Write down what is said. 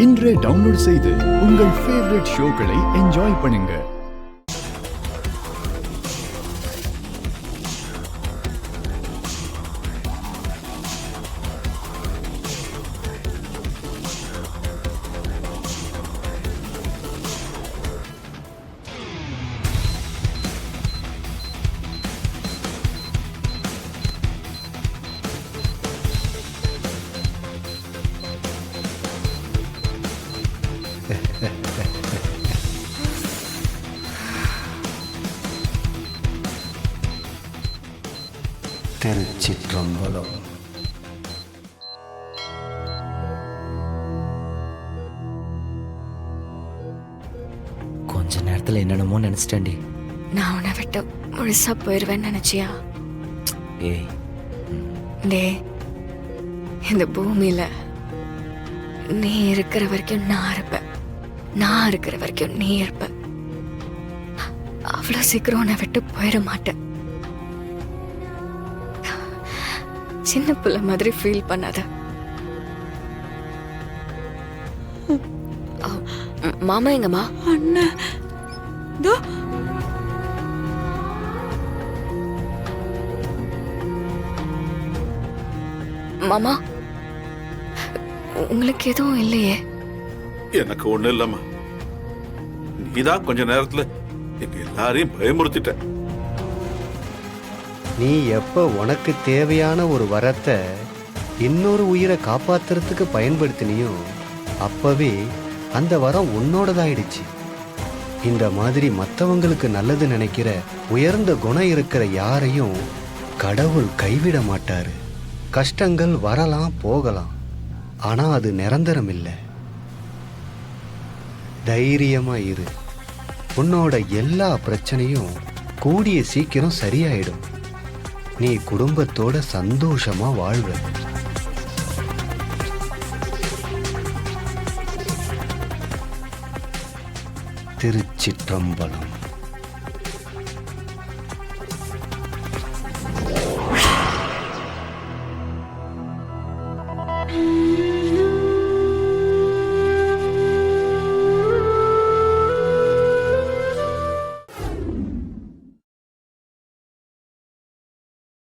இன்றே டவுன்லோட் செய்து உங்கள் ஃபேவரட் ஷோக்களை என்ஜாய் பண்ணுங்க. திருச்சிற்றம்பலம். கொஞ்ச நேரத்துல என்னென்னமோ நினைச்சிட்டேன்டி. நான் உன்னை விட்டு முழுசா போயிடுவேன்னு நினைச்சியா? ஏய், டே, இந்த பூமியில நீ இருக்கிற வரைக்கும் நான் இருப்பேன், நான் இருக்கிற வரைக்கும் நீ இருப்ப. அவ்வளோ சீக்கிரம் உன்னை விட்டு போயிட மாட்டேன். சின்ன பிள்ளை மாதிரி ஃபீல் பண்ணாத. மாமா எங்கம்மா? அண்ணன் தோ. மாமா, உங்களுக்கு எதுவும் இல்லையே? எனக்கு ஒண்ணு இல்லம்மா. நீதான் கொஞ்ச நேரத்துல எங்க எல்லாரையும் பயமுறுத்திட்ட. நீ எப்ப உனக்கு தேவையான ஒரு வரத்தை இன்னொரு உயிரை காப்பாத்துறதுக்கு பயன்படுத்தினியோ அப்பவே அந்த வரம் உன்னோடதாயிடுச்சு. இந்த மாதிரி மற்றவங்களுக்கு நல்லது நினைக்கிற உயர்ந்த குணம் இருக்கிற யாரையும் கடவுள் கைவிட மாட்டாரு. கஷ்டங்கள் வரலாம் போகலாம், ஆனா அது நிரந்தரம் இல்லை. தைரியமா இரு. உன்னோட எல்லா பிரச்சனையும் கூடிய சீக்கிரம் சரியாயிடும். நீ குடும்பத்தோட சந்தோஷமா வாழ்வ. திருச்சிற்றம்பலம்.